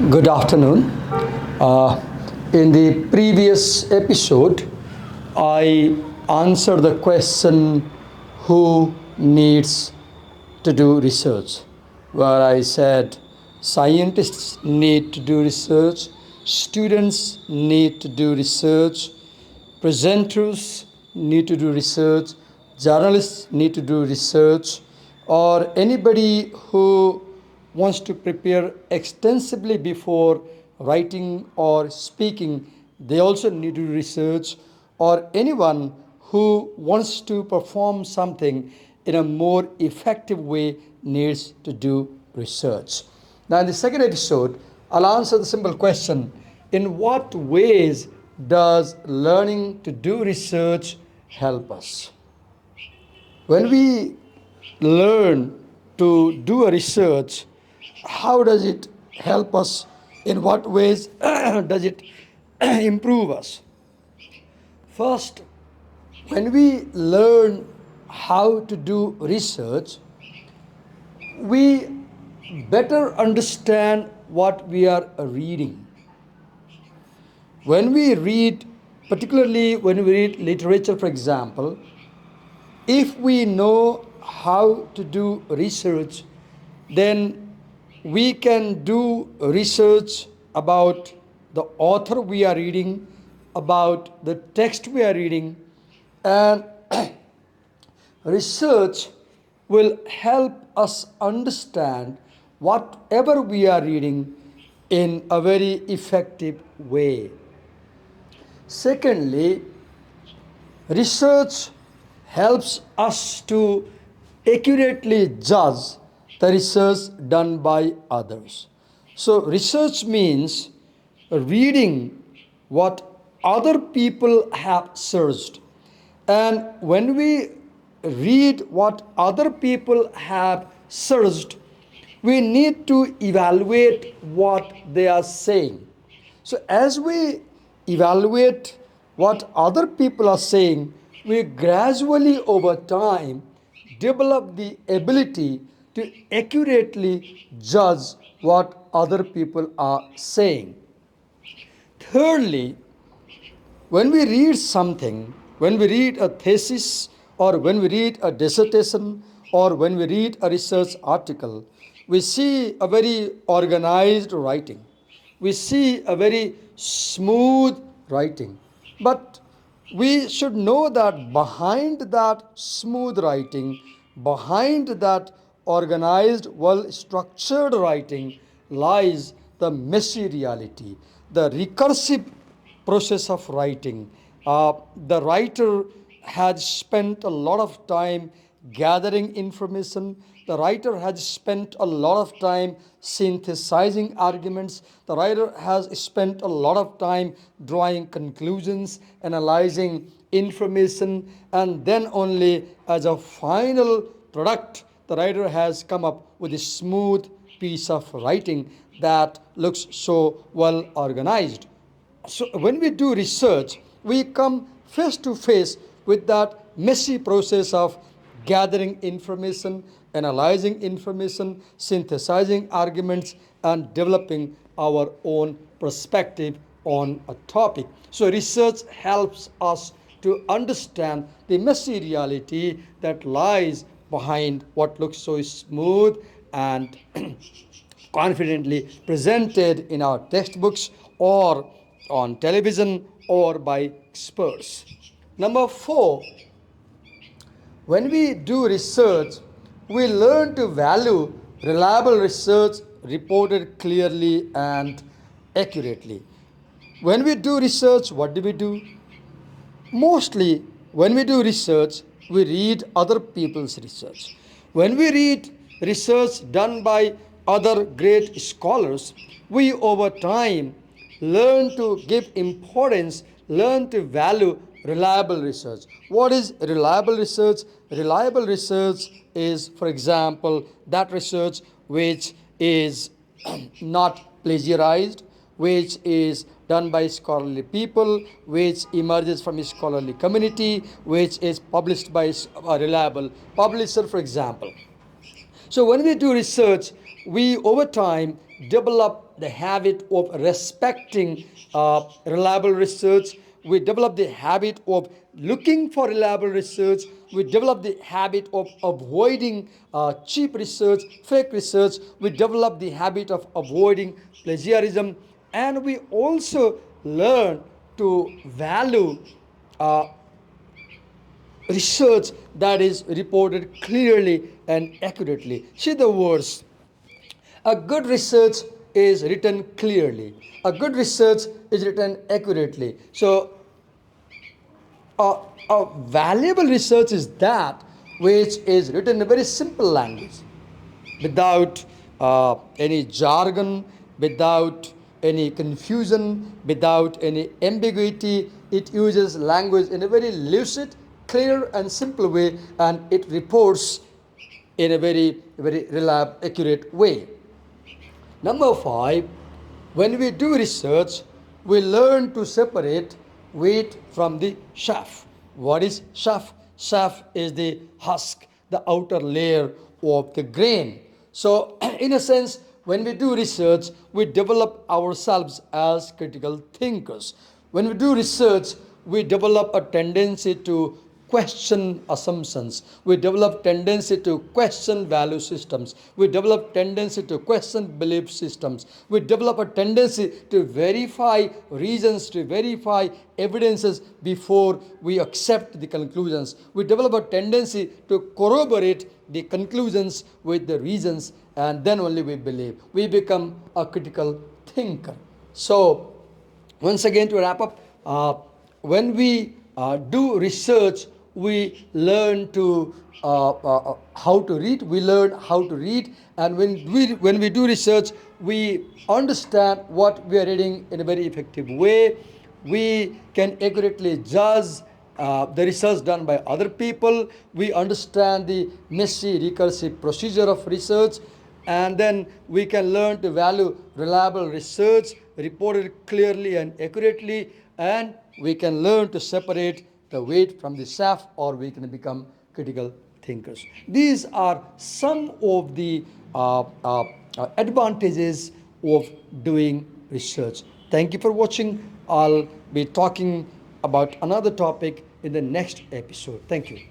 Good afternoon. Uh, in the previous episode, I answered the question who needs to do research, where I said scientists need to do research, students need to do research, presenters need to do research, journalists need to do research, or anybody who wants to prepare extensively before writing or speaking, they also need to do research, or anyone who wants to perform something in a more effective way needs to do research. Now, in the second episode, I'll answer the simple question: in what ways does learning to do research help us? When we learn to do a research, how does it help us? In what ways does it improve us? First, when we learn how to do research, we better understand what we are reading. When we read, particularly when we read literature, for example, if we know how to do research, then we can do research about the author we are reading, about the text we are reading, and research will help us understand whatever we are reading in a very effective way. Secondly, research helps us to accurately judge the research done by others. So, research means reading what other people have searched. And when we read what other people have searched, we need to evaluate what they are saying. So, as we evaluate what other people are saying, we gradually over time develop the ability to accurately judge what other people are saying. Thirdly, when we read something, when we read a thesis, or when we read a dissertation, or when we read a research article, we see a very organized writing. We see a very smooth writing. But we should know that behind that smooth writing, behind that organized, well structured writing, lies the messy reality, the recursive process of writing. The writer has spent a lot of time gathering information. The writer has spent a lot of time synthesizing arguments. The writer has spent a lot of time drawing conclusions, analyzing information, and then only as a final product, the writer has come up with a smooth piece of writing that looks so well organized. So when we do research, we come face to face with that messy process of gathering information, analyzing information, synthesizing arguments, and developing our own perspective on a topic. So research helps us to understand the messy reality that lies behind what looks so smooth and confidently presented in our textbooks or on television or by experts. Number four, when we do research, we learn to value reliable research reported clearly and accurately. When we do research, what do we do? Mostly, when we do research, we read other people's research. When we read research done by other great scholars, we over time learn to give importance, learn to value reliable research. What is reliable research? Reliable research is, for example, that research which is not plagiarized, which is done by scholarly people, which emerges from a scholarly community, which is published by a reliable publisher, for example. So when we do research, we over time develop the habit of respecting reliable research. We develop the habit of looking for reliable research. We develop the habit of avoiding cheap research, fake research. We develop the habit of avoiding plagiarism. And we also learn to value uh, research that is reported clearly and accurately. See the words. A good research is written clearly. A good research is written accurately. So, a valuable research is that which is written in a very simple language, without any jargon, without any confusion, without any ambiguity. It uses language in a very lucid, clear, and simple way, and it reports in a very reliable, accurate way. Number five, when we do research, we learn to separate wheat from the chaff. What is chaff? Chaff is the husk, the outer layer of the grain. So, in a sense, when we do research, we develop ourselves as critical thinkers. When we do research, we develop a tendency to question assumptions. We develop tendency to question value systems. We develop tendency to question belief systems. We develop a tendency to verify reasons, to verify evidences before we accept the conclusions. We develop a tendency to corroborate the conclusions with the reasons, and then only we believe. We become a critical thinker. So, once again, to wrap up, when we do research, we learn to how to read. We learn how to read, and when we do research, we understand what we are reading in a very effective way. We can accurately judge the research done by other people. We understand the messy recursive procedure of research, and then we can learn to value reliable research reported clearly and accurately, and we can learn to separate the wheat from the chaff, or we can become critical thinkers. These are some of the advantages of doing research. Thank you for watching. I'll be talking about another topic in the next episode. Thank you.